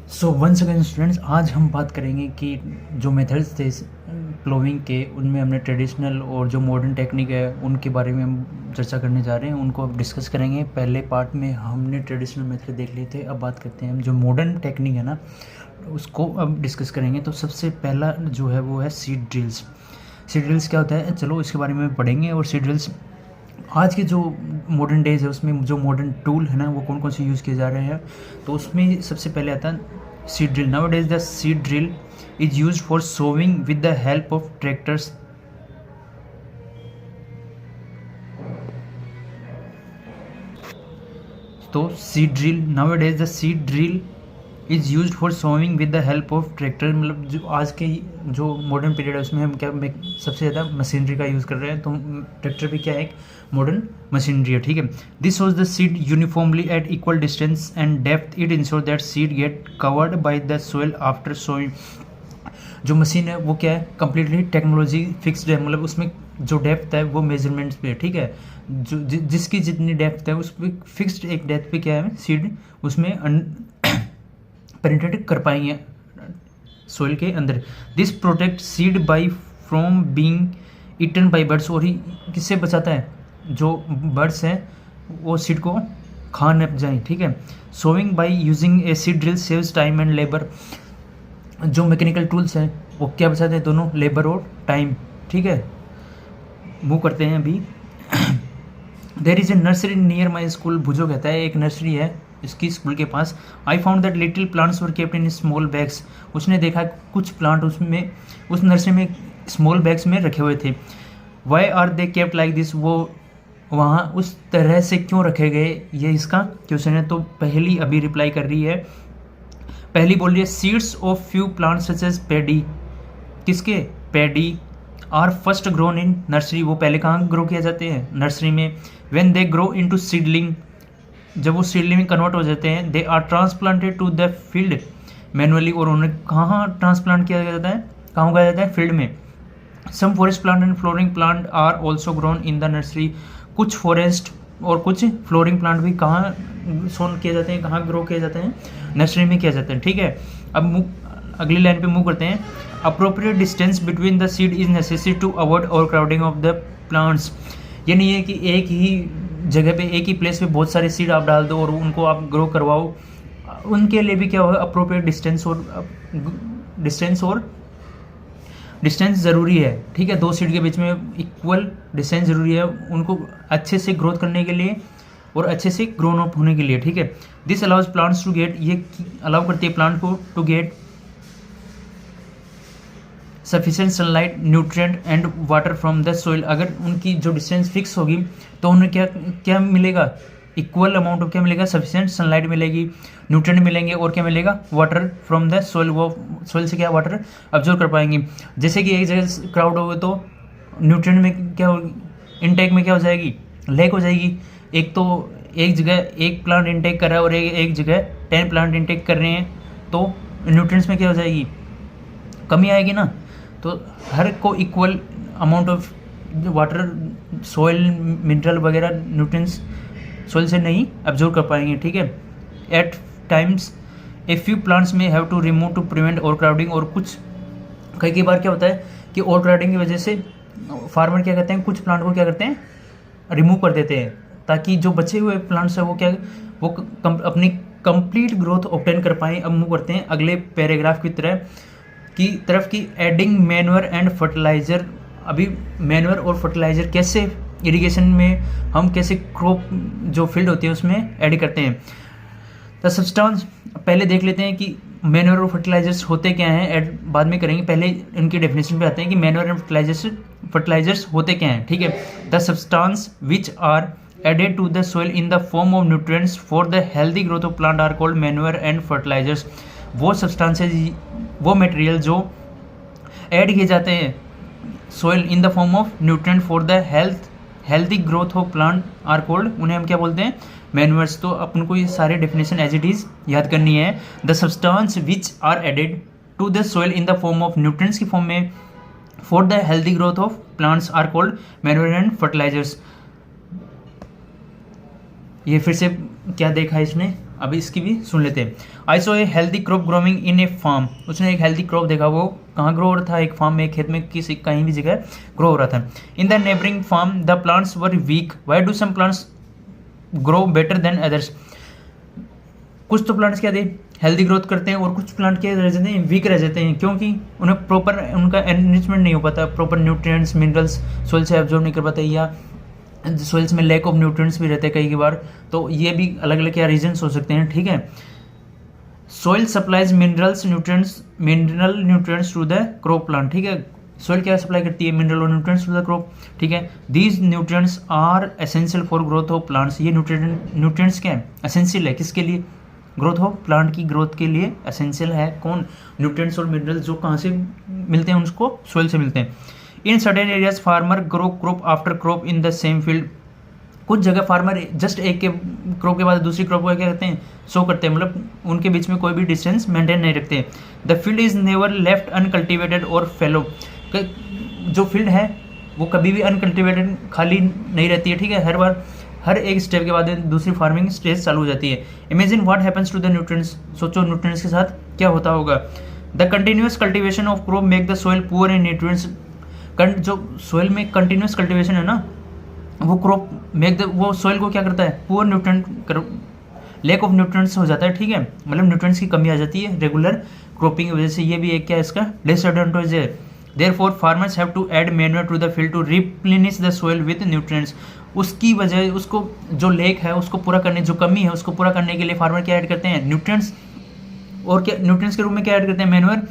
So once again students, आज हम बात करेंगे कि जो मेथड्स थे प्लोइंग के, उनमें हमने ट्रेडिशनल और जो मॉडर्न टेक्निक है उनके बारे में हम चर्चा करने जा रहे हैं। उनको अब डिस्कस करेंगे। पहले पार्ट में हमने ट्रेडिशनल मेथड देख लिए थे, अब बात करते हैं हम जो मॉडर्न टेक्निक है ना उसको अब डिस्कस करेंगे। तो सबसे पहला जो है वो है सीड ड्रिल्स। सीड ड्रिल्स क्या होता है, चलो इसके बारे में पढ़ेंगे। और सीड ड्रिल्स आज के जो मॉडर्न डेज है उसमें जो मॉडर्न टूल है ना वो कौन कौन से यूज़ किए जा रहे हैं। तो उसमें सबसे पहले आता है seed drill. Nowadays the seed drill is use for sowing with the help of tractors. तो seed drill, nowadays the seed drill is use for sowing with the help of tractor. मतलब जो आज के जो modern period है उसमें हम क्या सबसे ज़्यादा मशीनरी का यूज़ कर रहे हैं। तो ट्रैक्टर भी क्या है, एक मॉडर्न मशीनरी है, ठीक है। This was the seed uniformly at equal distance and depth. It ensure that seed get covered by the soil after sowing. जो मशीन है वो क्या है, कम्प्लीटली टेक्नोलॉजी फिक्स्ड है। मतलब उसमें जो डेप्थ है वो मेजरमेंट्स पे, ठीक है। जो जिसकी जितनी डेप्थ है उस पर फिक्स्ड एक डेप्थ पे क्या है सीड उसमें पेनिट्रेट कर पाएंगे सोइल के अंदर। This protect seed by from being eaten by birds. और ही किससे बचाता है, जो बर्ड्स हैं वो सीड को खा न जाएं, ठीक है। Sowing by using A seed drill saves time and labour. जो मैकेनिकल टूल्स हैं वो क्या बचाते हैं, दोनों लेबर और टाइम, ठीक है। मूव करते हैं अभी। There is a nursery near my school. भुजो कहता है एक नर्सरी है इसकी स्कूल के पास। I found that little plants were kept in small bags. उसने देखा कुछ प्लांट उसमें उस नर्सरी में स्मॉल बैग्स में रखे हुए थे। Why are they kept like this. वो वहाँ उस तरह से क्यों रखे गए, ये इसका क्वेश्चन है। तो पहली अभी रिप्लाई कर रही है, पहली बोल रही है seeds of few plants such as paddy. किसके, paddy are first grown in nursery. वो पहले कहाँ ग्रो किया जाते हैं, नर्सरी में। When they grow into seedling, जब वो सीडलिंग में कन्वर्ट हो जाते हैं, they are transplanted to the field manually. और उन्हें कहाँ ट्रांसप्लांट किया जाता है, कहाँ उगाया जाता है, फील्ड में। Some forest plant and flowering plant are also grown in the nursery. कुछ फॉरेस्ट और कुछ फ्लोरिंग प्लांट भी कहाँ सोन किए जाते हैं, कहाँ ग्रो किए जाते हैं, नर्सरी में किया जाता है, ठीक है। अब अगली लाइन पे मूव करते हैं। Appropriate distance between the seed is necessary to avoid over crowding of the plants. ये नहीं है कि एक ही जगह पे, एक ही प्लेस पे बहुत सारे सीड आप डाल दो और उनको आप ग्रो करवाओ। उनके लिए भी क्या होगा, अप्रोप्रिएट डिस्टेंस ज़रूरी है, ठीक है। दो सीड के बीच में इक्वल डिस्टेंस ज़रूरी है उनको अच्छे से ग्रोथ करने के लिए और अच्छे से ग्रोन अप होने के लिए, ठीक है। This allows plants to get, ये अलाउ करती है प्लांट को to get sufficient sunlight, nutrient and water from the soil. अगर उनकी जो डिस्टेंस फिक्स होगी तो उन्हें क्या क्या मिलेगा, इक्वल अमाउंट ऑफ क्या मिलेगा, सफिशिएंट सनलाइट मिलेगी, न्यूट्रिएंट मिलेंगे और क्या मिलेगा, वाटर फ्रॉम द सोइल। वो सोइल से क्या वाटर अब्जॉर्व कर पाएंगे। जैसे कि एक जगह क्राउड हो गए तो न्यूट्रिएंट में क्या होगी, इनटेक में क्या हो जाएगी, लैक हो जाएगी। एक तो एक जगह एक प्लांट इनटेक कर रहा है और एक जगह 10 प्लांट इनटेक कर रहे हैं तो न्यूट्रिएंट्स में क्या हो जाएगी, कमी आएगी ना। तो हर को equal amount of water, soil mineral वगैरह न्यूट्रिएंट्स सॉइल से नहीं अब्जॉर्व कर पाएंगे, ठीक है। At times a few plants में have to remove to prevent overcrowding. और कुछ कई बार क्या होता है कि ओवर क्राउडिंग की वजह से फार्मर क्या करते हैं, कुछ प्लांट को क्या करते हैं, रिमूव कर देते हैं ताकि जो बचे हुए प्लांट्स है वो क्या अपनी कंप्लीट ग्रोथ ऑब्टेन कर पाएँ। अब मूव करते हैं अगले पैराग्राफ की तरफ की एडिंग मैन्योर एंड फर्टिलाइज़र। अभी मैन्योर और फर्टिलाइज़र कैसे इरिगेशन में हम कैसे क्रॉप जो फील्ड होती है उसमें ऐड करते हैं। द सब्सटेंस, पहले देख लेते हैं कि मैन्योर और फर्टिलाइजर्स होते क्या हैं, ऐड बाद में करेंगे। पहले इनकी डेफिनेशन पे आते हैं कि मैन्योर एंड फर्टिलाइजर्स होते क्या हैं, ठीक है। The substance which are added to the soil in the form of nutrients for the healthy growth of plant are called manure and fertilizers. वो सब्सटेंसेज, वो मटेरियल जो ऐड किए जाते हैं soil in the form of nutrient for the healthy growth of plant are called, उन्हें हम क्या बोलते हैं, मैन्योर्स। तो अपन को ये सारे डेफिनेशन एज इट इज याद करनी है। The substance which are added to the soil in the form of nutrients की फॉर्म में for the healthy growth of plants are called manure and fertilizers. ये फिर से क्या देखा इसने, अभी इसकी भी सुन लेते हैं। I saw a healthy crop growing in a farm, उसने एक हेल्दी क्रॉप देखा, वो कहाँ ग्रो हो रहा था, एक फार्म में, खेत में, किसी कहीं भी जगह ग्रो हो रहा था। In the neighbouring farm the plants were weak, why do some plants grow better than others. कुछ तो प्लांट्स क्या थे, हेल्दी ग्रोथ करते हैं, और कुछ प्लांट क्या रह जाते हैं, वीक रह जाते हैं, क्योंकि उन्हें प्रॉपर उनका एनरिचमेंट नहीं हो पाता, प्रॉपर न्यूट्रिएंट्स मिनरल्स सोइल से एब्जॉर्ब नहीं कर पाते, या सोइल्स में लैक ऑफ न्यूट्रिएंट्स भी रहते हैं कई बार। तो ये भी अलग अलग क्या रीजन्स हो सकते हैं, ठीक है। Soil supplies minerals nutrients, mineral nutrients to the crop plant, ठीक है। सोइल क्या सप्लाई करती है, मिनरल और न्यूट्रिएंट्स टू द क्रॉप, ठीक है। These nutrients are essential for growth of plants, ये न्यूट्रिएंट्स क्या है, एसेंशियल है, किसके लिए, ग्रोथ ऑफ प्लांट की ग्रोथ के लिए एसेंशियल है। कौन, न्यूट्रिएंट्स और मिनरल्स, जो कहाँ से मिलते हैं, उसको सोइल से मिलते हैं। In certain areas farmer grow crop after crop in the same field, कुछ जगह फार्मर जस्ट एक के क्रॉप के बाद दूसरी क्रॉप को क्या करते हैं, सो करते हैं, मतलब उनके बीच में कोई भी डिस्टेंस मेंटेन नहीं रखते। The field is never left uncultivated और फेलो, जो फील्ड है वो कभी भी अनकल्टिवेटेड खाली नहीं रहती है, ठीक है। हर बार हर एक स्टेप के बाद दूसरी फार्मिंग स्टेज चालू हो जाती है। Imagine what happens to the nutrients, सोचो न्यूट्रिएंट्स के साथ क्या होता होगा। The continuous cultivation of crop make the soil poor in nutrients, जो सोइल में कंटिन्यूस कल्टिवेशन है ना, वो क्रॉप मेक द, वो सोइल को क्या करता है, poor nutrient, lack of nutrients हो जाता है, ठीक है, मतलब न्यूट्रिएंट्स की कमी आ जाती है रेगुलर क्रॉपिंग की वजह से। ये भी एक क्या इसका डिसएडवांटेज है। Therefore farmers have to add manure to the field to replenish the soil with nutrients, उसकी वजह, उसको जो लेक है उसको पूरा करने, जो कमी है उसको पूरा करने के लिए फार्मर क्या ऐड करते हैं, न्यूट्रिएंट्स, और क्या न्यूट्रिएंट्स के रूप में क्या ऐड करते हैं, मैन्योर,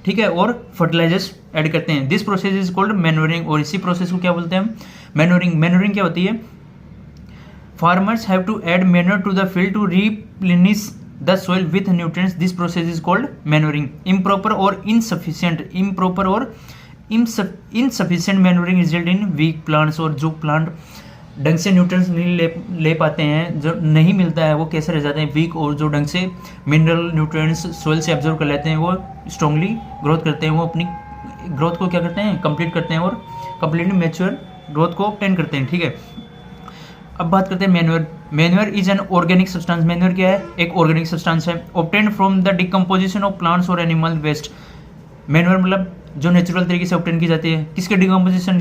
ठीक है, और फर्टिलाइजर्स ऐड करते हैं। This process is called manuring, और इसी प्रोसेस को क्या बोलते हैं हम, मैन्योरिंग। मैन्योरिंग क्या होती है, farmers have to add manure to the field to replenish the soil with nutrients, this process is called manuring. Improper और insufficient manuring result in weak plants, और जो प्लांट ढंग से न्यूट्रिएंट्स नहीं ले पाते हैं, जो नहीं मिलता है, वो कैसे रह जाते हैं, वीक, और जो ढंग से मिनरल न्यूट्रिएंट्स सोइल से एब्जॉर्ब कर लेते हैं, वो स्ट्रांगली ग्रोथ करते हैं, वो अपनी ग्रोथ को क्या करते हैं, कंप्लीट करते हैं, और कंप्लीटली मैच्योर ग्रोथ को ऑब्टेन करते हैं, ठीक है। अब बात करते हैं manure. Manure is an organic substance, manure क्या है, एक ऑर्गेनिक सब्सटेंस है, obtained from the decomposition of plants और एनिमल वेस्ट। मैन्योर मतलब जो नेचुरल तरीके से ऑब्टेन की जाती है, किसके डिकम्पोजिशन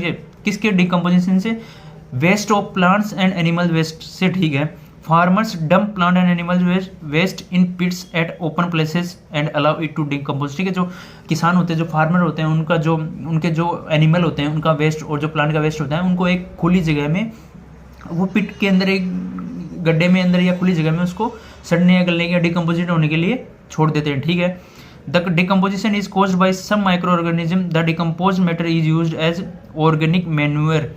से, waste of plants and animal waste से, ठीक है। Farmers dump plant and animal waste in pits at open places and allow it to decompose, ठीक है। जो किसान होते हैं, जो फार्मर होते हैं, उनके जो एनिमल होते हैं, उनका वेस्ट और जो प्लांट का वेस्ट होता है, उनको एक खुली जगह में, वो पिट के अंदर, एक गड्ढे में अंदर या खुली जगह में उसको सड़ने या गलने या डिकम्पोजिट होने के लिए छोड़ देते हैं, ठीक है। The decomposition is caused by some micro organism, the decomposed matter is used as organic manure,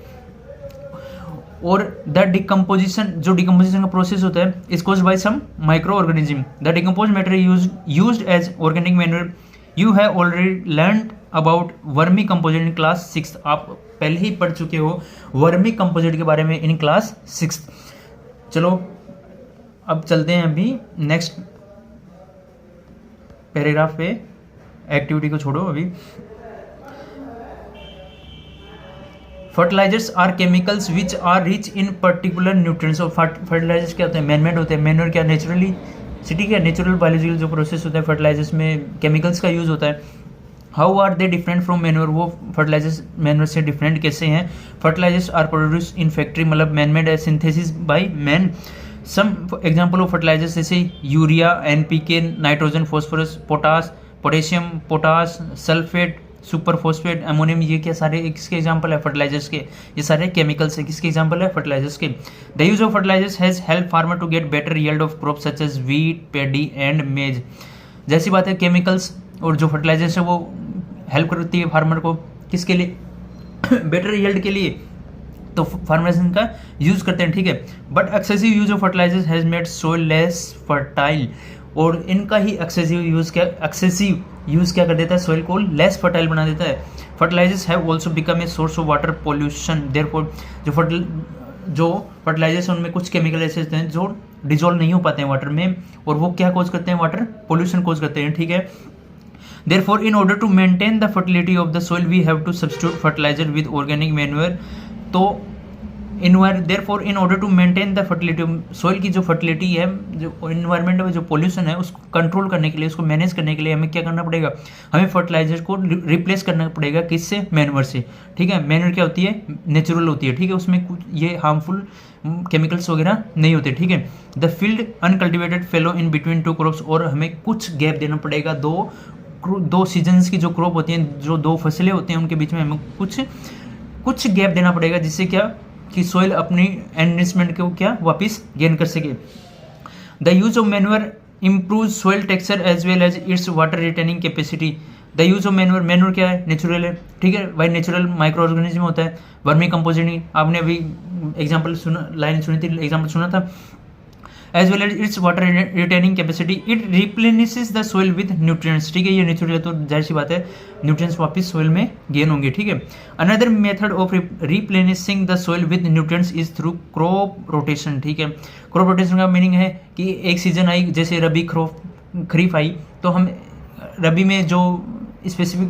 और द डिकम्पोजिशन, जो डिकम्पोजिशन का प्रोसेस होता है, is caused by some micro organism, the decomposed matter used as organic manure. You have already learned about vermi composite in class 6, आप पहले ही पढ़ चुके हो वर्मी कंपोजिट के बारे में इन क्लास 6। चलो अब चलते हैं अभी नेक्स्ट पैराग्राफ पे, एक्टिविटी को छोड़ो अभी। Fertilizers are chemicals which are rich in particular nutrients, और फर्टिलाइजर्स क्या होते हैं, मैनमेड होते हैं, मैन्योर क्या नेचुरली, सिटी क्या नेचुरल बायोलॉजिकल जो प्रोसेस होता है, फर्टिलाइजर्स में केमिकल्स का यूज होता है। How are they different from manure, वो फर्टिलाइजर्स मैन्योर से डिफरेंट कैसे हैं। Fertilizers are produce in factory, मतलब मैनमेड है, synthesis by man. Some example of fertilizers जैसे urea, NPK, nitrogen, phosphorus, potash, potassium, potash, sulphate, super phosphate, ammonium, ये क्या सारे किसके एग्जांपल है, फर्टिलाइजर्स के। ये सारे केमिकल्स है, किसके एग्जांपल है, फर्टिलाइजर्स के। The use of fertilizers has help farmer to get better yield of crop such as wheat, paddy and maize. जैसी बात है, केमिकल्स और जो फर्टिलाइजर्स है वो हेल्प करती है फार्मर को, किसके लिए, बेटर यील्ड के लिए, तो फार्मर्स इनका यूज करते हैं, ठीक है। But excessive use of fertilizers has made soil less fertile, और इनका ही एक्सेसिव यूज क्या कर देता है, सोइल को लेस फर्टाइल बना देता है। Fertilizers have also become a source of water pollution, therefore जो फर्टिलाइजर्स उनमें कुछ केमिकल ऐसे होते हैं जो डिजोल्व नहीं हो पाते हैं वाटर में, और वो क्या कॉज करते हैं, वाटर पोल्यूशन कॉज करते हैं, ठीक है। Therefore, in order to maintain the fertility of the soil, we have to substitute fertilizer with organic manure. तो therefore in order to maintain the fertility, soil की जो फर्टिलिटी है, जो इन्वायरमेंट में जो पोल्यूशन है उसको कंट्रोल करने के लिए, उसको मैनेज करने के लिए हमें क्या करना पड़ेगा, हमें फर्टिलाइजर को रिप्लेस करना पड़ेगा। किससे? मैन्योर से। ठीक है, मैन्योर क्या होती है? नेचुरल होती है। ठीक है, उसमें कुछ ये हार्मफुल केमिकल्स वगैरह नहीं होते। ठीक है, the field uncultivated fellow in between two crops, और हमें कुछ गैप देना पड़ेगा दो सीजन्स की जो क्रॉप होती हैं, जो दो फसलें होती हैं, उनके बीच में हमें कुछ गैप देना पड़ेगा, जिससे क्या कि सोइल अपनी एनरिचमेंट को क्या वापस गेन कर सके। The use of manure improve soil texture as well as its water retaining capacity. The use of manure क्या है? नेचुरल है। ठीक है भाई, नेचुरल माइक्रो ऑर्गेनिज्म होता है। वर्मी कंपोजिंग, आपने अभी एग्जाम्पल सुना, लाइन सुनी थी, एग्जाम्पल सुना था। As well as its water retaining capacity, it replenishes the soil with nutrients. ठीक है, ये नेचुरल है तो जाहिर सी बात है न्यूट्रिएंट्स वापस सोइल में गेन होंगे। ठीक है, another method of replenishing the soil with nutrients is through crop rotation. ठीक है, क्रॉप रोटेशन का मीनिंग है कि एक सीजन आई, जैसे रबी खरीफ आई, तो हम रबी में जो स्पेसिफिक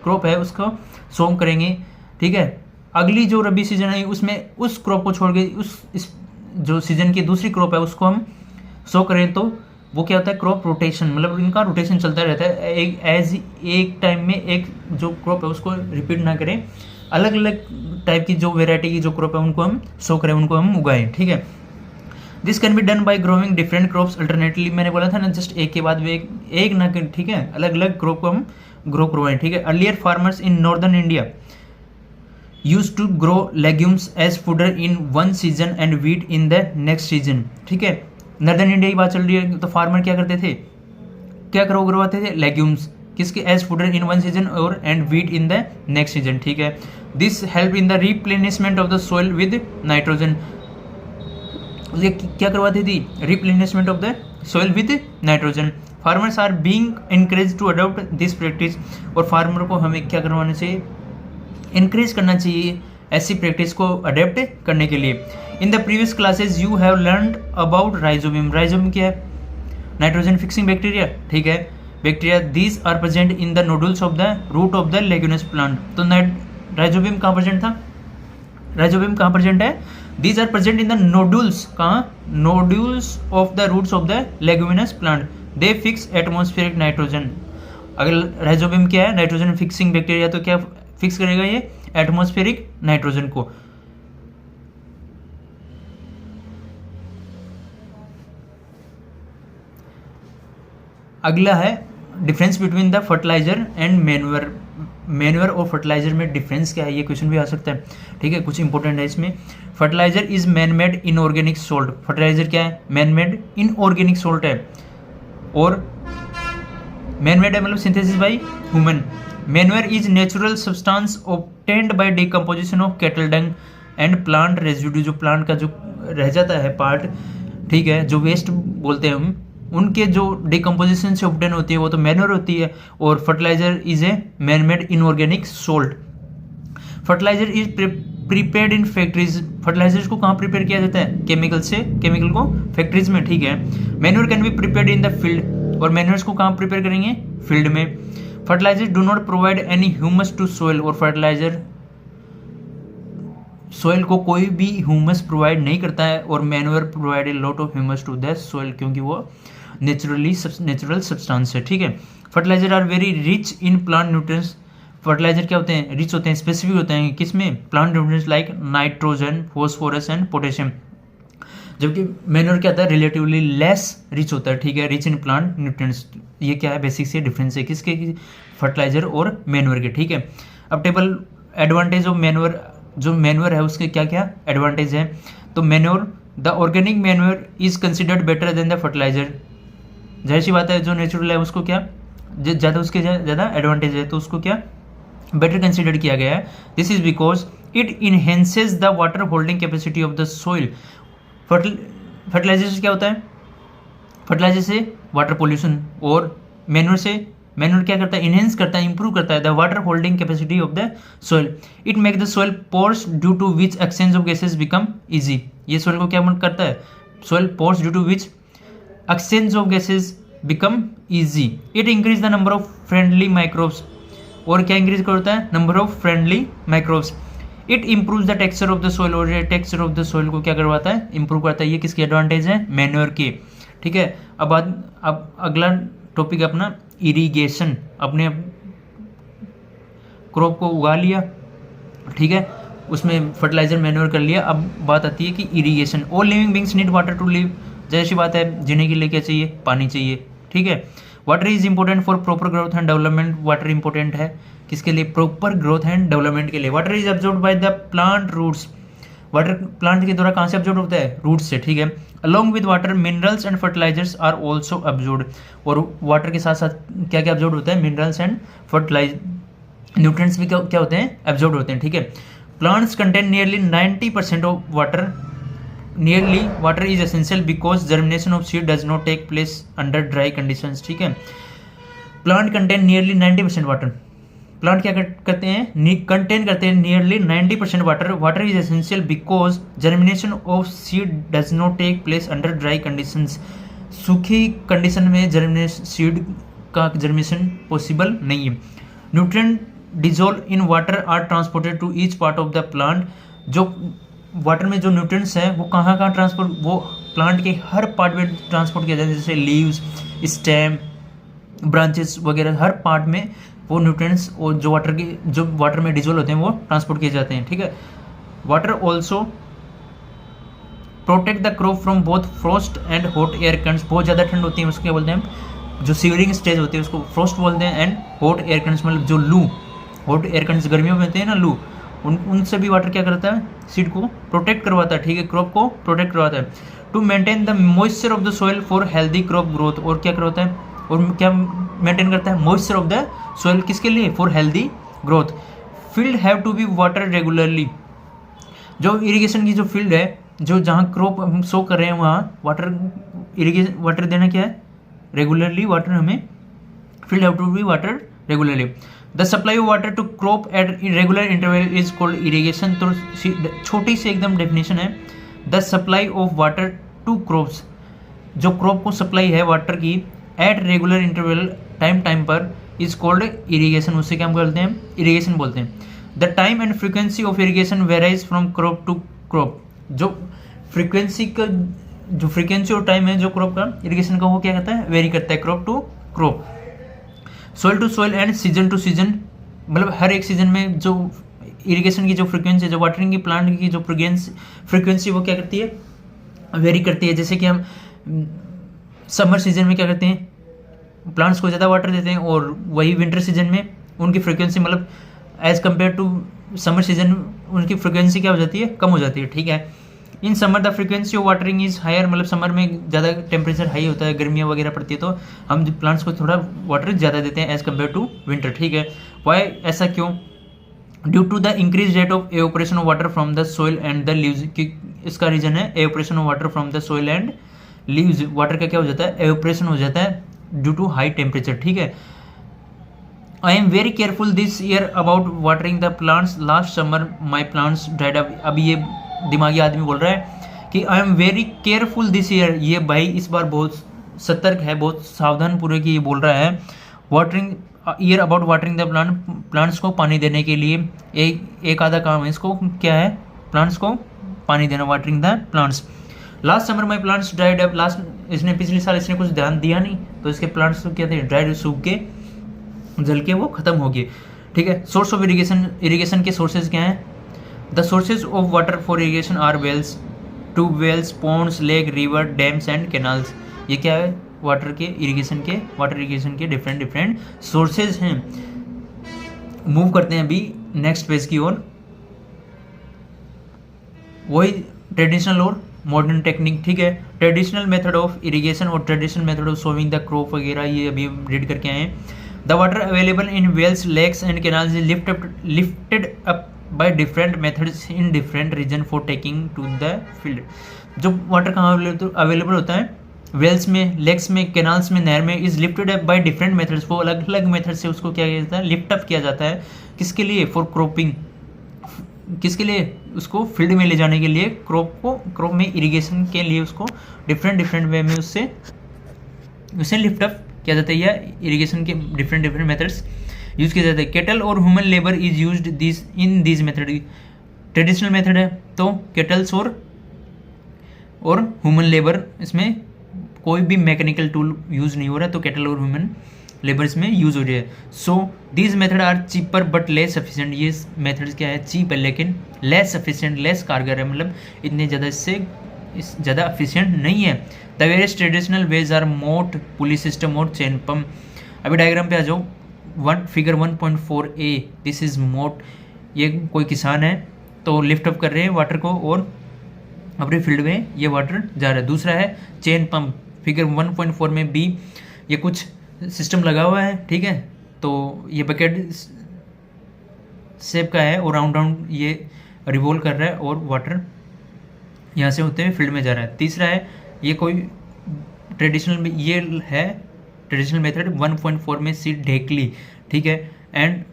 क्रॉप है उसको सोम करेंगे। ठीक है, अगली जो रबी सीजन आई उसमें उस क्रॉप को छोड़ के उस जो सीजन की दूसरी क्रॉप है उसको हम सो करें, तो वो क्या होता है? क्रॉप रोटेशन, मतलब इनका रोटेशन चलता रहता है। एक टाइम में एक जो क्रॉप है उसको रिपीट ना करें, अलग अलग टाइप की जो वेराइटी की जो क्रॉप है उनको हम सो करें, उनको हम उगाएं। ठीक है, this can be done by growing different crops alternately. मैंने बोला था ना, जस्ट एक के बाद एक ना करें। ठीक है, अलग अलग क्रॉप को हम ग्रो करवाएं। ठीक है, earlier farmers in northern India used to grow legumes as fodder in one season and wheat in the next season। ठीक है, नॉर्दर्न इंडिया की बात चल रही है, तो फार्मर क्या करते थे? क्या करवाते थे? लेग्यूम्स, किसके? As fodder in one season और and wheat in the next season. ठीक है, this help in the replenishment of the soil with nitrogen. ये क्या करवाती थी? Replenishment of the soil with nitrogen. Farmers are being encourage to adopt this practice, और farmer को हमें क्या करवाना चाहिए? इनक्रेज करना चाहिए ऐसी प्रैक्टिस को अडेप्ट करने के लिए। In the previous classes you have learned about rhizobium. Rhizobium क्या है? Nitrogen fixing bacteria. ठीक है, bacteria these are present in the nodules of the root of the leguminous plant. तो राइजोबियम कहाँ प्रेजेंट था? राइजोबियम कहाँ प्रेजेंट है? These are present in the nodules. कहाँ? Nodules of the roots of the leguminous plant. They fix atmospheric nitrogen. अगर rhizobium क्या है? Nitrogen fixing bacteria, तो क्या फिक्स करेगा? ये एटमॉस्फेरिक नाइट्रोजन को। अगला है difference between the fertiliser and manure. Manure और फर्टिलाइजर में डिफरेंस क्या है? ये क्वेश्चन भी आ सकता है। ठीक है, कुछ इंपॉर्टेंट है इसमें। Fertiliser is man made inorganic salt. Fertiliser क्या है? मैन मेड इनऑर्गेनिक सोल्ट है, और मैन मेड है मतलब synthesis by human. Manure is natural substance obtained by decomposition of cattle Dang and plant residue. जो प्लांट का जो रह जाता है पार्ट, ठीक है, जो वेस्ट बोलते हैं हम, उनके जो डिकम्पोजिशन से ऑब्टेन होती है वो तो मैन्योर होती है। और fertiliser is a man made inorganic salt. Fertiliser is prepared in factories. Fertilisers को कहाँ प्रिपेयर किया जाता है? केमिकल से, केमिकल को फैक्ट्रीज में। ठीक है, manure can be prepared in the field. और मैन्योर्स को कहाँ प्रिपेयर करेंगे? फील्ड में। Fertiliser do not provide any humus to soil. और फर्टिलाइजर सोइल को कोई भी ह्यूमस प्रोवाइड नहीं करता है, और manure provide a lot of humus to the soil, क्योंकि वो नेचुरल सब्सटेंस है। ठीक है, fertiliser are very rich in plant nutrients. Fertiliser क्या होते हैं? रिच होते हैं, स्पेसिफिक होते हैं। किसमें? Plant nutrients like nitrogen, phosphorus and potassium. जबकि मैन्योर क्या होता है? रिलेटिवली लेस रिच होता है। ठीक है, रिच इन प्लांट न्यूट्रिएंट्स। ये क्या है? बेसिक से डिफरेंस है किसके? फर्टिलाइजर और मैन्योर के। ठीक है, अब टेबल एडवांटेज ऑफ मैन्योर। जो मैन्योर है उसके क्या क्या एडवांटेज है? तो manure, the organic manure is considered better than the fertiliser. जाहिर सी बात है, जो नेचुरल है उसको क्या ज़्यादा, उसके ज़्यादा एडवांटेज है, तो उसको क्या बेटर कंसिडर किया गया है। This is because it enhances the water holding capacity of the soil. Fertiliser से क्या होता है? फर्टिलाइजर से वाटर पोल्यूशन, और मैन्योर से, मैन्योर क्या करता है? इनहेंस करता है, इंप्रूव करता है the water holding capacity of the soil. It make the soil pores due to which exchange of gases become easy. ये सोइल को क्या करता है? Soil pores due to which exchange of gases become easy. It increase the number of friendly microbes. और क्या increase करता है? Number of friendly microbes. It improve the texture of the soil, और ये टेक्सचर ऑफ द सोइल को क्या करवाता है, इंप्रूव करता है। ये किसके एडवांटेज है, मैन्योर के, ठीक है। अब अगला टॉपिक अपना इरिगेशन। अपने क्रॉप को उगा लिया, ठीक है, उसमें फर्टिलाइजर मैन्योर कर लिया। अब बात आती है कि irrigation. All living beings need water to live, जैसी बात है, जीने के लिए क्या चाहिए, पानी चाहिए, ठीक है। Water is important for proper growth and development, water important है किसके लिए, प्रॉपर ग्रोथ एंड डेवलपमेंट के लिए। Water is absorbed by the plant roots, water plant के द्वारा कहाँ से अब्जॉर्ब होता है, रूट से, ठीक है। Along with water minerals and fertilisers are also absorbed, और वाटर के साथ साथ क्या क्या अब्जॉर्ब होता है, मिनरल्स एंड फर्टिलाइज न्यूट्रिएंट्स भी क्या होते हैं, एब्जॉर्ब होते हैं, ठीक है। Plants contain nearly 90% of water, nearly water is essential because germination of seed does not take place under dry conditions, ठीक है। Plant contain nearly 90% water, plant क्या करते हैं, कंटेन करते हैं nearly 90% water. Water is essential because germination of seed does not take place under dry conditions, सूखी condition में germination, seed का जर्मिनेशन पॉसिबल नहीं है। Nutrient dissolve in water are transported to each part of the plant, जो water में जो nutrients हैं वो कहाँ कहाँ ट्रांसपोर्ट, वो प्लांट के हर पार्ट में ट्रांसपोर्ट किया जाता है, जैसे लीव्स, स्टेम, ब्रांचेस वगैरह, हर पार्ट में वो न्यूट्रिएंट्स और जो वाटर में डिजोल्व होते हैं वो ट्रांसपोर्ट किए जाते हैं, ठीक है। Water also protect the crop from both Frost and hot air currents, बहुत ज़्यादा ठंड होती है उसको क्या बोलते हैं, जो सीडिंग स्टेज होती है उसको फ्रॉस्ट बोलते हैं, एंड हॉट एयर करंट्स मतलब जो लू, हॉट एयर करंट्स गर्मियों में होते हैं ना लू, उनसे भी वाटर क्या करता है, सीड को प्रोटेक्ट करवाता है, ठीक है, क्रॉप को प्रोटेक्ट करवाता है। To maintain the moisture of the soil for healthy crop growth, और क्या करवाता है, और क्या मेंटेन करता है, मॉइस्चर ऑफ द सॉइल किसके लिए, for healthy growth. Field have to be water regularly, जो इरिगेशन की जो फील्ड है, जो जहाँ क्रॉप हम शो कर रहे हैं वहाँ वाटर देना क्या है, रेगुलरली वाटर, हमें field have to be water regularly. The supply of water to crop at regular interval is called irrigation. तो छोटी सी एकदम डेफिनेशन है, the supply of water to crops, जो क्रॉप को सप्लाई है वाटर की एट रेगुलर इंटरवल, टाइम पर, इज कॉल्ड इरिगेशन, उससे क्या हम बोलते हैं, इरिगेशन बोलते हैं। The time and frequency of irrigation varies from crop to crop, जो फ्रीक्वेंसी और टाइम है जो क्रॉप का इरिगेशन का, वो क्या करता है, वेरी करता है crop to crop. Soil to soil and season to season, मतलब हर एक सीजन में जो इरिगेशन की जो फ्रीक्वेंसी, जो वाटरिंग की प्लांट की जो फ्रीक्वेंसी वो क्या करती है, वेरी करती है। जैसे कि हम समर सीजन में क्या करते हैं, प्लांट्स को ज़्यादा वाटर देते हैं, और वही विंटर सीजन में उनकी फ्रीक्वेंसी, मतलब as compare to summer season उनकी फ्रीक्वेंसी क्या हो जाती है, कम हो जाती है, ठीक है। In summer the frequency of watering is higher, मतलब समर में ज़्यादा टेम्परेचर हाई होता है, गर्मियाँ वगैरह पड़ती है, तो हम प्लांट्स को थोड़ा वाटर ज़्यादा देते हैं एज कम्पेयर टू विंटर, ठीक है। वाई, ऐसा क्यों, due to the increase rate of evaporation of water from the soil and the leaves, इसका रीजन है evaporation of water from the soil and leaves, water का क्या हो जाता है, एवोपरेशन हो जाता है ड्यू टू हाई टेम्परेचर, ठीक है। I am very careful this year about watering the plants, last summer my plants dried up. अब ये दिमागी आदमी बोल रहा है कि I am very careful this year, ये भाई इस बार बहुत सतर्क है, बहुत सावधान पूर्वक ये बोल रहा है, watering year about watering the plants को पानी देने के लिए। एक आधा काम है इसको, क्या है, प्लांट्स को पानी देना, watering the plants. Last summer my plants dried up, इसने पिछले साल इसने कुछ ध्यान दिया नहीं, तो इसके प्लांट्स तो क्या थे, ड्राइड, सूख के, जल के वो खत्म हो गए, ठीक है। सोर्स ऑफ इरिगेशन के सोर्सेज क्या हैं, the sources of water for irrigation are wells, tube wells, ponds, lake, river, dams and canals. ये क्या है, वाटर इरिगेशन के डिफरेंट सोर्सेज हैं। मूव करते हैं अभी नेक्स्ट पेज की ओर, वही ट्रेडिशनल और मॉडर्न टेक्निक, ठीक है। ट्रेडिशनल मेथड ऑफ इरिगेशन और traditional method of sowing the crop वगैरह, ये अभी रीड करके आए हैं। The water available in wells, lakes and canals is lifted up by different methods in different region for taking to the field. जो water कहाँ available होता है, वेल्स में, लेक्स में, कैनाल्स में, नहर में, is lifted up by different methods, वो अलग अलग मेथड से उसको क्या किया जाता है, लिफ्ट अप किया जाता है, किसके लिए, फॉर क्रॉपिंग, किसके लिए, उसको फील्ड में ले जाने के लिए, क्रॉप में इरिगेशन के लिए उसको डिफरेंट वे में उससे लिफ्ट अप किया जाता है, या इरिगेशन के डिफरेंट मेथड्स यूज किए जाते हैं। केटल और human labour is used in this method, traditional method है तो केटल्स और ह्यूमन लेबर, इसमें कोई भी मैकेनिकल टूल यूज़ नहीं हो रहा, तो केटल और ह्यूमन लेबर इसमें यूज़ हो रही है। So these method are cheaper but less sufficient, ये मेथड क्या है, चीप है लेकिन लेस सफिशिएंट, लेस कारगर है, मतलब इतने ज़्यादा ज़्यादा एफिशिएंट नहीं है। The various traditional ways are moat, pulley system और चेन पम्प। अभी डायग्राम पे आ जाओ, फिगर 1.4a, दिस इज मोट। ये कोई किसान है तो लिफ्ट अप कर रहे हैं वाटर को और अपने फील्ड में ये वाटर जा रहा है। दूसरा है चेन पंप, फिगर 1.4 में बी, ये कुछ सिस्टम लगा हुआ है, ठीक है, तो ये बकेट शेप का है और राउंड ये रिवॉल्व कर रहा है और वाटर यहाँ से होते हुए फील्ड में जा रहा है। तीसरा है ये कोई ट्रेडिशनल में, ये है ट्रेडिशनल मेथड 1.4 में सी ढेकली, ठीक है, एंड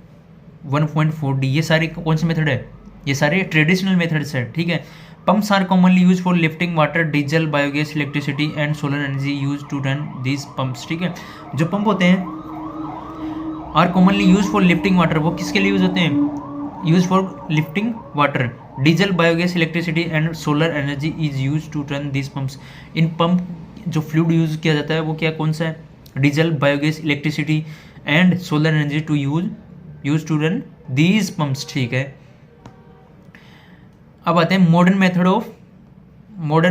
1.4D, ये सारी कौन सी मेथड है, ये सारे ट्रेडिशनल मेथड्स है, ठीक है। Pumps are commonly used for lifting water, diesel, biogas, electricity and solar energy used to run these pumps, ठीक है। जो पंप होते हैं are commonly used for lifting water, वो किसके लिए यूज होते हैं, use for lifting water. Diesel, biogas, electricity and solar energy is use to run this pumps. इन पंप जो फ्लूइड यूज किया जाता है वो क्या, कौन सा है, diesel, biogas, electricity and solar energy to use to run these pumps, ठीक है। अब आते हैं modern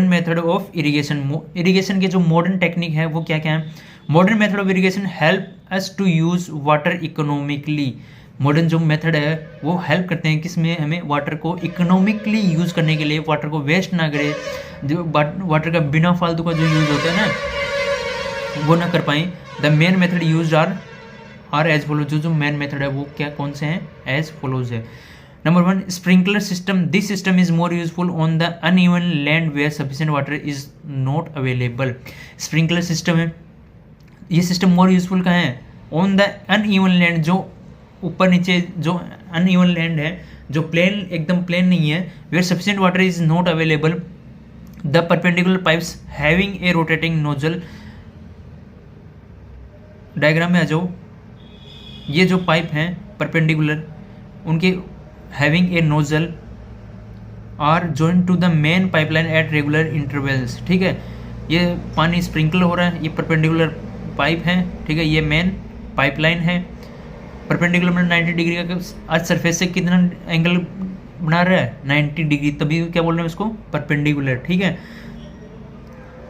method of irrigation. Irrigation के जो मॉडर्न टेक्निक है वो क्या क्या है। Modern method of irrigation help us to use water economically. Modern जो मेथड है वो हेल्प करते हैं किसमें, हमें वाटर को इकोनॉमिकली यूज करने के लिए, वाटर को वेस्ट ना करे, जो वाटर का बिना फालतू का जो यूज होता है ना वो ना कर पाए। The main method use are as follows, जो मेन मेथड है वो क्या, कौन से हैं, एज फॉलोज है। Number 1, sprinkler system. This system is more useful on the uneven land where sufficient water is not available. Sprinkler system है, ये सिस्टम मोर यूजफुल कहाँ है, ऑन द अनइवन लैंड, जो ऊपर नीचे जो अनइवन लैंड है, जो प्लेन एकदम प्लेन नहीं है, where sufficient water is not available. The perpendicular pipes having a rotating nozzle. Diagram में आ जाओ, ये जो पाइप हैं परपेंडिकुलर, उनके having a nozzle are joined to the main pipeline at regular intervals, ठीक है। ये पानी स्प्रिंकल हो रहा है, ये परपेंडिकुलर पाइप है, ठीक है, ये मेन पाइपलाइन है। परपेंडिकुलर में 90 डिग्री का आज सरफेस से कितना एंगल बना रहा है, 90 डिग्री, तभी क्या बोल रहे हैं उसको, परपेंडिकुलर, ठीक है।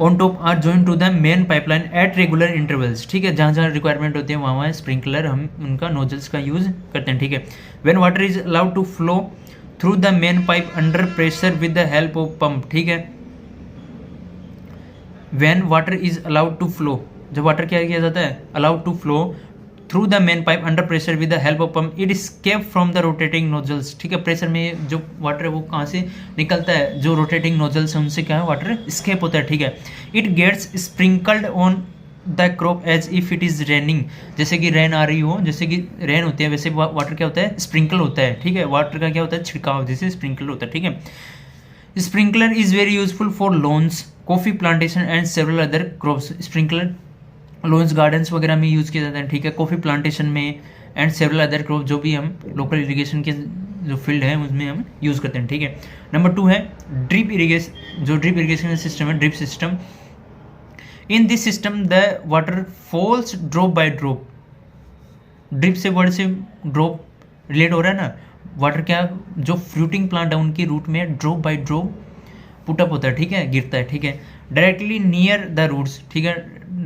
On top are join to the main pipeline at regular intervals, ठीक है, जहाँ जहाँ रिक्वायरमेंट होती है वहाँ स्प्रिंकलर हम उनका नोजल्स का यूज करते हैं, ठीक है। When water is allowed to flow through the main pipe under pressure with the help of pump, ठीक है। When water is allowed to flow, जब वाटर क्या किया जाता है, allowed to flow through the main pipe under pressure with the help of pump, it escape from the rotating nozzles, ठीक है। Pressure में जो वाटर है वो कहाँ से निकलता है, जो रोटेटिंग नोजल्स है उनसे क्या है, वाटर स्केप होता है, ठीक है। It gets sprinkled on the crop as if it is raining, जैसे कि रेन आ रही हो, जैसे कि रेन होती है वैसे वाटर क्या होता है, स्प्रिंकल होता है, ठीक है। वाटर का क्या होता है, छिड़काव, जैसे स्प्रिंकल होता है, ठीक है। Sprinkler is very useful for lawns, coffee plantation and several other crops. Sprinkler lawns, gardens वगैरह में यूज़ किया जाता है, ठीक है, कॉफ़ी प्लांटेशन में एंड सेवरल अदर क्रॉप, जो भी हम लोकल इरिगेशन के जो फील्ड है उसमें हम यूज़ करते हैं, ठीक है। नंबर 2 है ड्रिप इरिगेशन। जो ड्रिप इरिगेशन सिस्टम है, drip system, in this system the water falls drop by drop. Drip से वर्ड से ड्रॉप रिलेट हो रहा है ना, वाटर क्या, जो फ्रूटिंग प्लांट है उनकी रूट में ड्रॉप बाय ड्रॉप पुटअप होता है, ठीक है, गिरता है, ठीक है, डायरेक्टली नियर द रूट्स, ठीक है,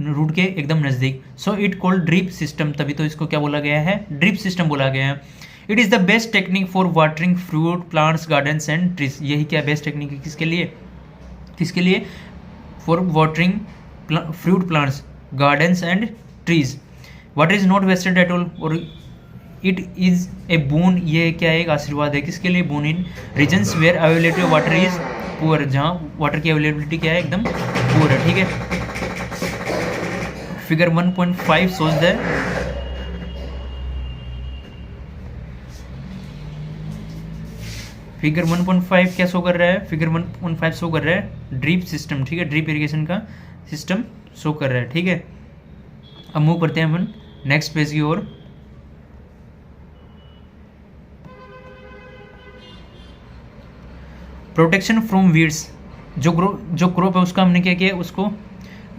रूट के एकदम नज़दीक। So it called drip system, तभी तो इसको क्या बोला गया है, ड्रिप सिस्टम बोला गया है। It is the best technique for watering fruit plants, gardens and trees. यही क्या बेस्ट टेक्निक है, किसके लिए, किसके लिए, for watering fruit plants, gardens and trees. Water is not wasted at all, और इट इज़ ए बून, ये क्या है, एक आशीर्वाद है, किसके लिए, boon in regions where availability of water is poor, जहाँ वाटर की अवेलेबिलिटी क्या है, एकदम पुअर है, ठीक है। फिगर 1.5 shows द फिगर 1.5 क्या शो कर रहा है, फिगर 1.5 शो कर रहा है ड्रिप सिस्टम, ठीक है, ड्रिप इरिगेशन का सिस्टम शो कर रहा है, ठीक है। अब मूव करते हैं अपन नेक्स्ट पेज की ओर। प्रोटेक्शन फ्रॉम वीड्स, जो क्रॉप है उसका हमने क्या किया, उसको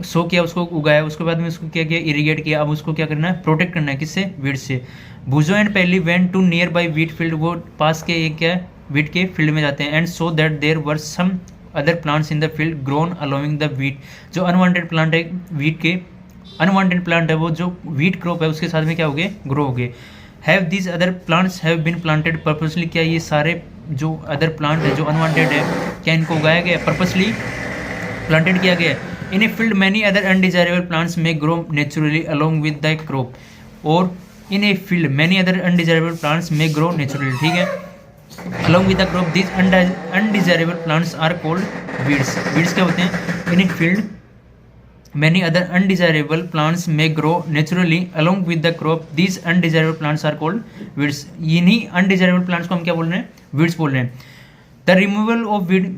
सो किया, उसको उगाया, उसके बाद में उसको क्या किया, इरीगेट किया, अब उसको क्या करना है, प्रोटेक्ट करना है, किससे, वीड से। Boojho and Paheli went to nearby wheat field, वो पास के एक क्या वीट के फील्ड में जाते हैं, and so that there were some other plants in the field grown along with the wheat, जो अनवांटेड प्लांट है वीट के, अनवांटेड प्लांट है वो जो वीट क्रॉप है उसके साथ में क्या हो गए, ग्रो हो गए। Have these other plants have been planted purposely, क्या ये सारे जो अदर प्लांट है जो अनवांटेड है, क्या इनको उगाया गया, पर्पसली प्लांटेड किया गया। In a field many other undesirable plants may grow naturally along with the crop, और in a field many other undesirable plants may grow naturally, ठीक है, along with the crop. These undesirable plants are called weeds. Weeds क्या होते हैं, in a field many other undesirable plants may grow naturally along with the crop, these undesirable plants are called weeds. इन्हीं undesirable plants को हम क्या बोल रहे हैं, वीड्स बोल रहे हैं। द रिमूवल ऑफ वीड,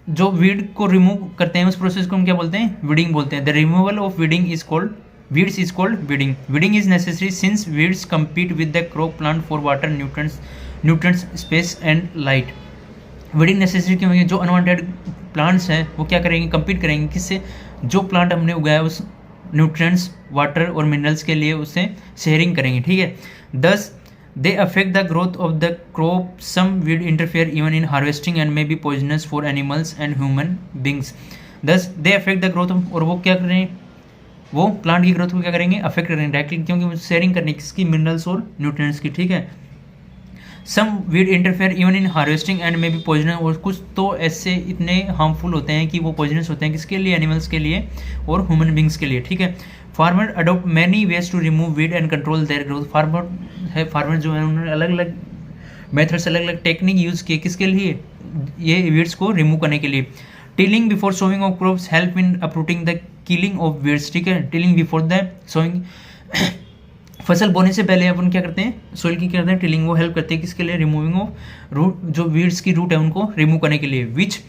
जो वीड को रिमूव करते हैं उस प्रोसेस को हम क्या बोलते हैं, वीडिंग बोलते हैं। The removal of weeding is called weeds is called weeding. Weeding is necessary since weeds compete with the crop plant for water, nutrients, space and light. Weeding necessary क्यों है, जो अनवांटेड प्लांट्स हैं वो क्या करेंगे, compete करेंगे किससे, जो प्लांट हमने उगाया उस न्यूट्रिएंट्स, वाटर और मिनरल्स के लिए उससे शेयरिंग करेंगे, ठीक है। दस they affect the growth of the crop, some weed interfere even in harvesting and may be poisonous for animals and human beings। thus they affect the growth of, और वो क्या करेंगे, वो प्लांट की ग्रोथ को क्या करेंगे, अफेक्ट करेंगे डायरेक्टली, क्योंकि शेयरिंग करनी किसकी, मिनरल्स और न्यूट्रिएंट्स की, ठीक है। Some weed interfere even in harvesting and may be poisonous, और कुछ तो ऐसे इतने हार्मफुल होते हैं कि वो पॉइजनस होते हैं, किसके लिए, एनिमल्स के लिए और ह्यूमन बींग्स के लिए, ठीक है। Farmer adopt many ways to remove weed and control their growth. Farmer जो है उन्होंने अलग अलग मेथड्स, अलग अलग टेक्निक यूज़ किए, किसके लिए, ये वीड्स को रिमूव करने के लिए। Tilling before sowing of crops help in uprooting the killing of weeds, ठीक है। टिलिंग बिफोर द सोइंग, फसल बोने से पहले अपन क्या करते हैं, सोइल की करते हैं टिलिंग, वो हेल्प करते हैं किसके लिए, रिमूविंग ऑफ रूट, जो वीड्स की रूट है उनको रिमूव करने के लिए। Which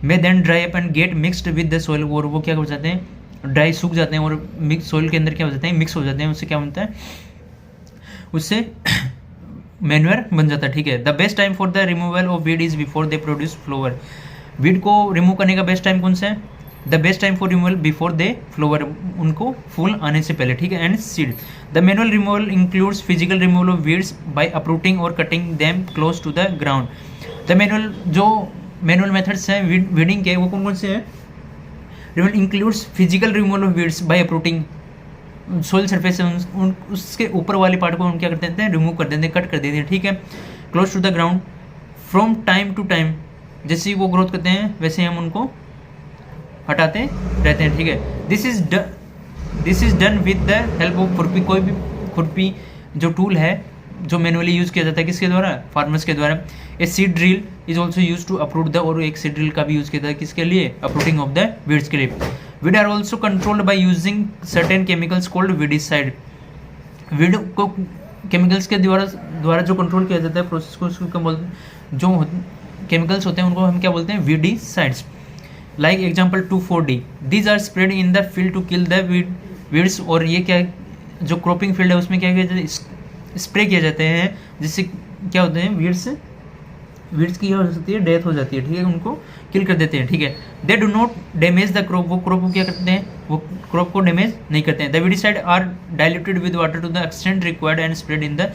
may then dry up and get mixed with the soil, और वो क्या हो जाते हैं, ड्राई सूख जाते हैं और मिक्स सोइल के अंदर क्या हो जाते हैं, मिक्स हो जाते हैं, उससे क्या बनता है, उससे मैन्योर बन जाता है, ठीक है। The best time for the removal of weed is before they produce flower. Weed को रिमूव करने का बेस्ट टाइम कौन सा है, the best time for removal before they flower, उनको फूल आने से पहले, ठीक है। And seed, the manual removal includes physical removal of weeds by uprooting और cutting them close to the ground. The manual, जो मैनुअल मेथड्स हैं वीडिंग के, वो कौन कौन से हैं, removal includes physical removal of weeds by uprooting, soil surface है उसके ऊपर वाले पार्ट को हम क्या कर देते हैं, रिमूव कर देते हैं, कट कर देते हैं, ठीक है। Close to the ground from time to time, जैसे ही वो ग्रोथ करते हैं वैसे हम उनको हटाते रहते हैं, ठीक है। This is done with the help of खुरपी। कोई भी खुरपी जो टूल है जो मैनुअली यूज़ किया जाता है, किसके द्वारा, फार्मर्स के द्वारा। A seed drill is also use to uproot the, और एक सीड ड्रिल का भी यूज़ किया जाता है किसके लिए, अपरूटिंग ऑफ द वीड्स के लिए। Weed are also controlled by using certain chemicals called weedicide. Weed को केमिकल्स के द्वारा जो कंट्रोल किया जाता है प्रोसेस को, उसको क्या बोलते हैं, जो केमिकल्स होते हैं उनको हम क्या बोलते हैं, weedicides. Like example 2,4-D, these are spread in the field to kill the weeds. और ये क्या, जो क्रॉपिंग फील्ड है उसमें क्या किया जाता है, स्प्रे किए जाते हैं, जिससे क्या होते हैं, वीड्स की हो जाती है, डेथ हो जाती है, ठीक है, उनको किल कर देते हैं, ठीक है। They do not damage the crop, वो क्रॉप को क्या करते हैं, वो क्रॉप को डैमेज नहीं करते हैं। The weedicide are diluted with water to the extent required and spread in the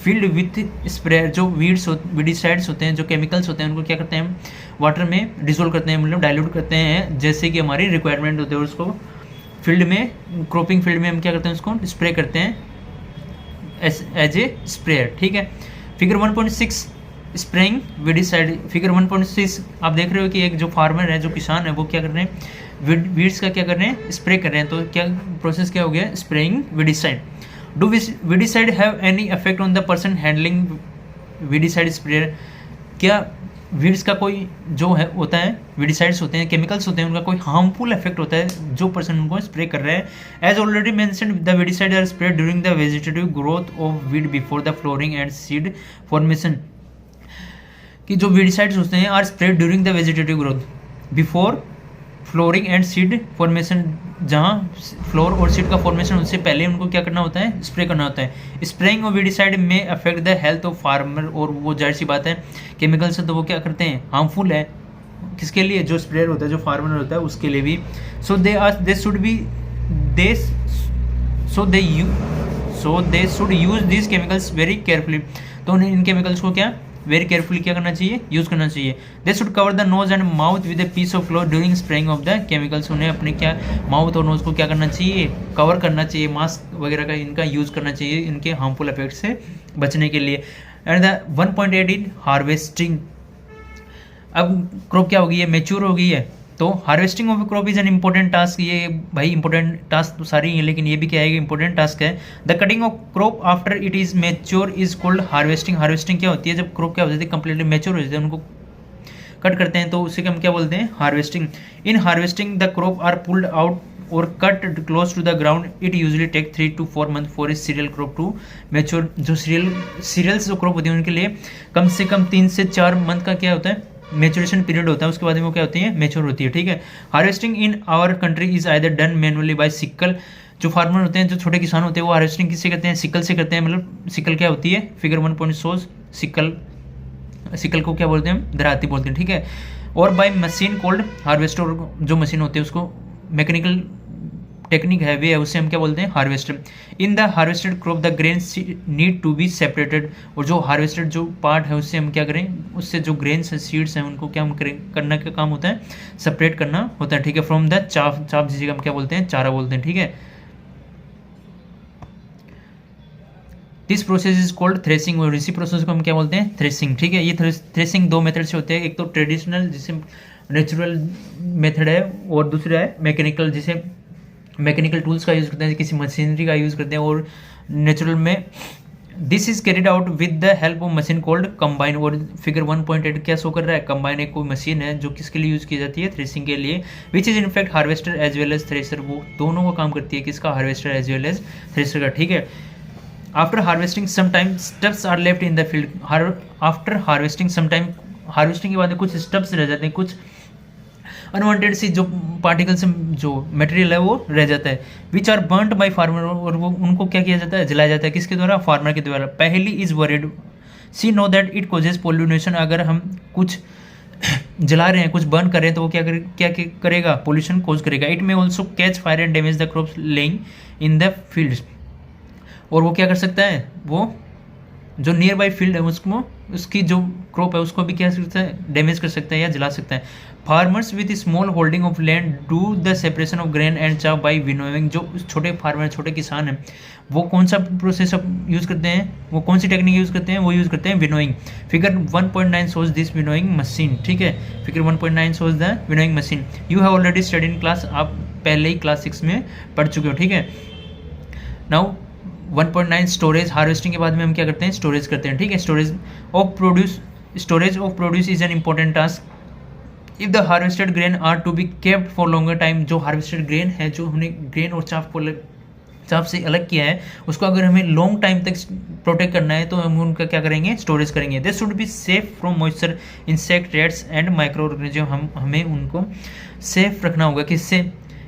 field with sprayer. जो वीडिसाइड्स होते हैं, जो केमिकल्स होते हैं, उनको क्या करते हैं, वाटर में डिसोल्व करते हैं, मतलब डाइल्यूट करते हैं, जैसे कि हमारी रिक्वायरमेंट होती है, उसको फील्ड में, क्रॉपिंग फील्ड में हम क्या करते हैं, उसको स्प्रे करते हैं एज ए स्प्रेयर, ठीक है। Figure 1.6 spraying weedicide. फिगर 1.6 आप देख रहे हो कि एक जो फार्मर है, जो किसान है, वो क्या कर रहे हैं, वीड्स का क्या कर रहे हैं, स्प्रे कर रहे हैं। तो क्या प्रोसेस क्या हो गया, spraying weedicide. Do weedicide have any effect on the person handling weedicide sprayer. क्या वीड्स का कोई जो है होता है, वीडिसाइड्स होते हैं, केमिकल्स होते हैं, उनका कोई हार्मफुल इफेक्ट होता है जो पर्सन उनको स्प्रे कर रहे हैं। As already mentioned, the weedicide are spread during the vegetative growth of weed before the flowering and seed formation. कि जो वीडिसाइड्स होते हैं are spread during the vegetative growth before flowering and seed formation, जहाँ flower और seed का formation उससे पहले उनको क्या करना होता है, स्प्रे करना होता है। स्प्रेइंग ऑफ वीडिसाइड में affect the health of farmer, और वो जाहिर सी बात है केमिकल से तो वो क्या करते हैं, हार्मफुल है किसके लिए, जो स्प्रेयर होता है, जो फार्मर होता है, उसके लिए भी। So they should be they so they should use this chemicals very carefully. तो उन्हें इन केमिकल्स को क्या वेरी केयरफुली क्या करना चाहिए, यूज़ करना चाहिए। They should cover the nose and mouth with a piece of cloth during spraying of the chemicals. उन्हें अपने क्या माउथ और नोज को क्या करना चाहिए, कवर करना चाहिए, मास्क वगैरह का इनका यूज़ करना चाहिए इनके हार्मफुल इफेक्ट से बचने के लिए। And the 1.8 in harvesting. अब क्रॉप क्या होगी, ये मेच्योर हो गई है, तो harvesting of crop is an important task. ये भाई इंपॉर्टेंट टास्क तो सारी हैं, लेकिन ये भी क्या है, इंपॉर्टेंट टास्क है। The cutting of crop after it is mature is called harvesting. Harvesting क्या होती है, जब क्रॉप क्या हो जाती है, कंप्लीटली मेच्योर हो जाती है, उनको कट करते हैं, तो उसे हम क्या बोलते हैं, harvesting. In harvesting the crop are pulled out और cut close to the ground. It usually take 3 to 4 month for a cereal crop to mature. जो सीरियल्स जो क्रॉप होती है उनके लिए कम से कम 3 से 4 मंथ का क्या होता है, मेचुरेशन पीरियड होता है, उसके बाद में वो क्या होती है, मेच्योर होती है। ठीक है। Harvesting in our country is either done manually by sickle. जो फार्मर होते हैं, जो छोटे किसान होते हैं, वो हार्वेस्टिंग किससे करते हैं, सिकल से करते हैं। मतलब सिकल क्या होती है, फिगर 1 पॉइंट शोज सिकल को क्या बोलते हैं हम, दराती बोलते हैं। ठीक है। और बाय मशीन कोल्ड हार्वेस्टर, जो मशीन होती है उसको मैकेनिकल टेक्निक है वे है, उससे हम क्या बोलते हैं, harvester. In the harvested crop the grains need to be separated. और जो हार्वेस्टेड जो पार्ट है उससे हम क्या करें, उससे जो ग्रेन्स है, सीड्स हैं, उनको क्या हम करें, करना का काम होता है, सेपरेट करना होता है। ठीक है। फ्रॉम द चाफ, चाफ जिसे हम क्या बोलते हैं, चारा बोलते हैं। ठीक है। This process is called threshing. और इसी प्रोसेस को हम क्या बोलते हैं, थ्रेसिंग। ठीक है। ये थ्रेसिंग 2 मेथड से होते हैं, एक तो ट्रेडिशनल जिसे नेचुरल मेथड है, और दूसरा है मैकेनिकल, जिसे मैकेनिकल टूल्स का यूज़ करते हैं, किसी मशीनरी का यूज़ करते हैं। और नेचुरल में this is carried out with the help of machine called combine. और फिगर 1.8 क्या शो कर रहा है, कंबाइन एक कोई मशीन है जो किसके लिए यूज़ की जाती है, थ्रेसिंग के लिए, which is in fact harvester as well as thresher. वो दोनों का काम करती है, किसका, harvester as well as thresher का। ठीक है। After harvesting sometime stubs are left in the field. After harvesting sometime, harvesting के बाद कुछ स्टब्स रह जाते हैं, कुछ अनवांटेड सी जो पार्टिकल्स, जो मटेरियल है वो रह जाता है, which are burnt by farmer. और वो उनको क्या किया जाता है, जलाया जाता है, किसके द्वारा, फार्मर के द्वारा। पहली is worried see know that it causes pollution. अगर हम कुछ जला रहे हैं, कुछ बर्न कर रहे हैं, तो वो क्या करेगा, पोल्यूशन कोज करेगा। It may also catch fire and damage the crops laying in the fields. और वो क्या कर सकता है, वो जो नियर बाई फील्ड है उसको, उसकी जो क्रॉप है उसको भी क्या कर सकता है, डैमेज कर सकता है या जला सकता है। Farmers with small holding of land do the separation of grain and chaff by winnowing. जो छोटे फार्मर, छोटे किसान हैं, वो कौन सा प्रोसेस यूज़ करते हैं, वो कौन सी टेक्निक यूज़ करते हैं, वो यूज़ करते हैं winnowing. Figure 1.9 shows this winnowing machine. ठीक है। Figure 1.9 shows the winnowing machine. You have already study in class, आप पहले ही क्लास 6 में पढ़ चुके हो। ठीक है। Now 1.9 storage. हार्वेस्टिंग के बाद में हम क्या करते हैं, स्टोरेज करते हैं। ठीक है। Storage of produce is an important task. If the harvested grain are to be kept for longer time. जो हार्वेस्टेड ग्रेन है, जो हमने ग्रेन और चाफ से अलग किया है, उसको अगर हमें लॉन्ग टाइम तक प्रोटेक्ट करना है, तो हम उनका क्या करेंगे, स्टोरेज करेंगे। This should be safe from moisture, insect, rates and micro organism. हमें उनको सेफ रखना होगा, किससे,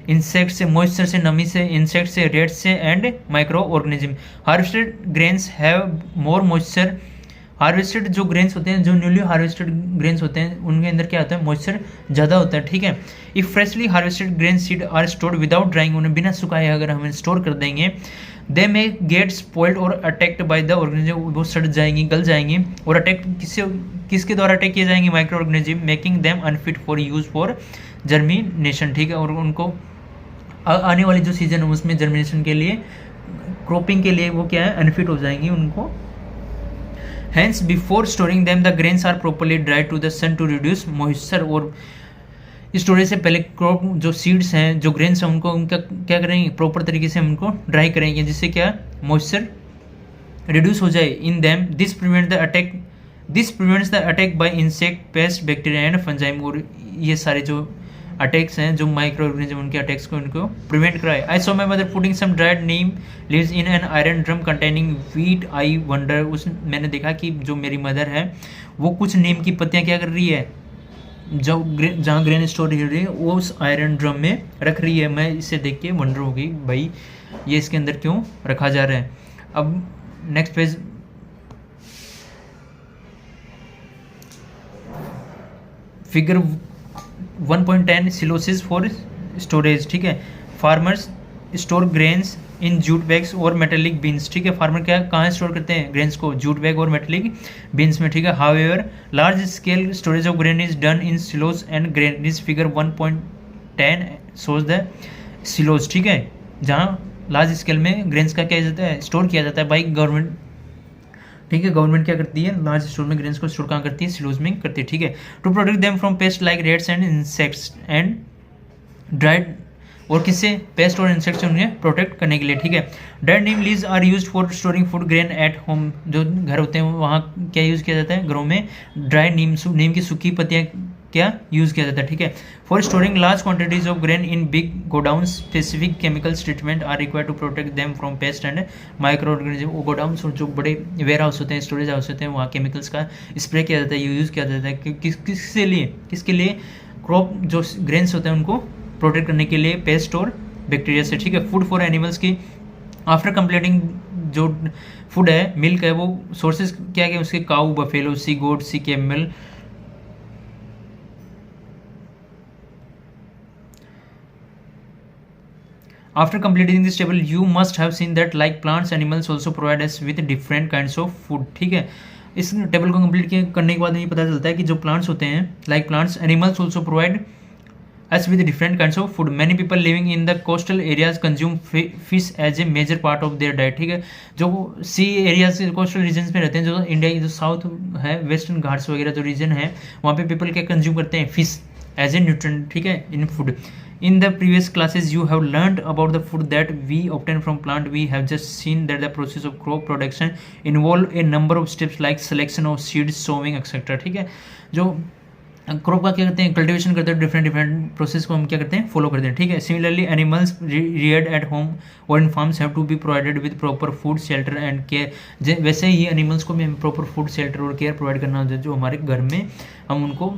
इंसेक्ट से, मॉइस्चर से, नमी से, इंसेक्ट से, रेट से and micro organism. Harvested grains have more moisture. Harvested जो ग्रेन्स होते हैं, जो न्यूली हार्वेस्टेड ग्रेन्स होते हैं, उनके अंदर क्या होता है, मॉइस्चर ज़्यादा होता है। ठीक है। If freshly harvested grain seed are stored without drying. उन्हें बिना सुखाए अगर हम स्टोर कर देंगे, दे मे गेट स्पॉइल्ड और अटैक्ड बाय द ऑर्गेनिज्म। वो सड़ जाएंगी, गल जाएंगी, और अटैक किसके द्वारा अटैक किए जाएंगे, micro organism, making them unfit for use for germination. ठीक है। और उनको आने वाली जो सीजन है उसमें जर्मिनेशन के लिए, क्रॉपिंग के लिए वो क्या है, अनफिट हो जाएंगी उनको। Hence, before storing them, the grains are properly dried to the sun to reduce moisture। और स्टोरेज से पहले क्रॉप, जो सीड्स हैं, जो ग्रेन्स हैं, उनको उनका क्या करेंगे, प्रॉपर तरीके से उनको ड्राई करेंगे, जिससे क्या मॉइस्चर रिड्यूस हो जाए in them. This prevents the attack by insect, pest, bacteria and fungi. और ये सारे जो अटैक्स हैं, जो माइक्रो ऑर्गेनिज्म, उनके अटैक्स को उनको प्रिवेंट कराए। I saw my mother putting some dried neem leaves in an iron drum containing wheat. I wonder, उस मैंने देखा कि जो मेरी मदर है, वो कुछ नीम की पत्तियाँ क्या कर रही है, जो जहाँ ग्रेन स्टोर हो रही है, वो उस आयरन ड्रम में रख रही है। मैं इसे देख के वंडर हो गई, भाई ये इसके अंदर क्यों रखा जा रहा है। अब next page, figure 1.10 silos for storage, ठीक है। Farmers store grains in jute bags और मेटेलिक बीन्स, ठीक है। फार्मर क्या कहाँ स्टोर करते हैं ग्रेन्स को, जूट बैग और मेटेलिक बीन्स में, ठीक है। However large scale storage of grain is done in silos and grain, this figure 1.10 shows the silos, ठीक है। जहाँ लार्ज स्केल में ग्रेन्स का क्या जाता है, स्टोर किया जाता है बाई गवर्नमेंट, ठीक है। गवर्नमेंट क्या करती है, लार्ज स्टोर में ग्रेन्स को स्टोर कहाँ करती है, सिलोज में करती है, ठीक है। To protect them from pest like rats and insects and dried, और किससे, पेस्ट और इंसेक्ट से उन्हें प्रोटेक्ट करने के लिए, ठीक है। Dried neem leaves are used for storing food grain at home, जो घर होते हैं वहाँ क्या यूज़ किया जाता है, घरों में ड्राई नीम की सूखी पत्तियाँ क्या यूज़ किया जाता है, ठीक है। For storing large quantities of grain in big godown specific chemicals treatment are required to protect them from pest and micro organism. वो गोडाउन जो बड़े वेयर हाउस होते हैं, स्टोरेज हाउस होते हैं, वहाँ केमिकल्स का स्प्रे किया जाता है, यूज़ किया जाता है किसके लिए, क्रॉप जो ग्रेन्स होते हैं उनको प्रोटेक्ट करने के लिए पेस्ट और बैक्टीरिया से, ठीक है। फूड फॉर एनिमल्स की आफ्टर कंप्लीटिंग जो फूड है, मिल्क है, वो सोर्सेज क्या है उसके, cow, buffalo, she goat, she camel, after completing this table you must have seen that like plants animals also provide us with different kinds of food, ठीक है। इस टेबल को कंप्लीट करने के बाद ये पता चलता है कि जो प्लांट्स होते हैं, like plants animals also provide as with different kinds of food. Many people living in the coastal areas consume fish as a major part of their diet, ठीक है। जो सी एरियाज कोस्टल रीजन्स में रहते हैं, जो India की जो south है, वेस्टर्न घाट्स वगैरह जो रीजन है, वहाँ पे पीपल क्या कंज्यूम करते हैं, फिश एज ए न्यूट्रिएंट, ठीक है, इन food. In the previous classes you have learned about the food that we obtain from plant. We have just seen that the process of crop production involve a number of steps like selection of seeds, sowing, etc, ठीक है। जो crop का क्या करते हैं, cultivation करते हैं, different process को हम क्या करते हैं, फॉलो करते हैं, ठीक है। Similarly animals reared at home और in farms have to be provided with proper food, shelter and care. वैसे ही एनिमल्स को भी प्रॉपर फूड, शेल्टर और केयर प्रोवाइड करना होता है, जो हमारे घर में हम उनको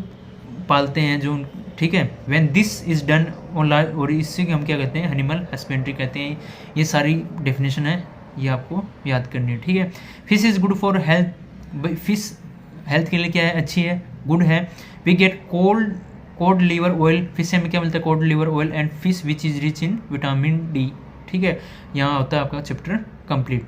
पालते हैं, जो, ठीक है। When this is done online, और इससे हम क्या कहते हैं, एनिमल हस्बेंड्री कहते हैं। ये सारी डेफिनेशन है, ये आपको याद करनी है, ठीक है। Fish is good for health, fish health के लिए क्या है, अच्छी है, गुड है। We get cod liver oil, fish से हमें क्या मिलता है, cod liver oil and fish which is rich in vitamin D, ठीक है। यहाँ होता है आपका चैप्टर कंप्लीट।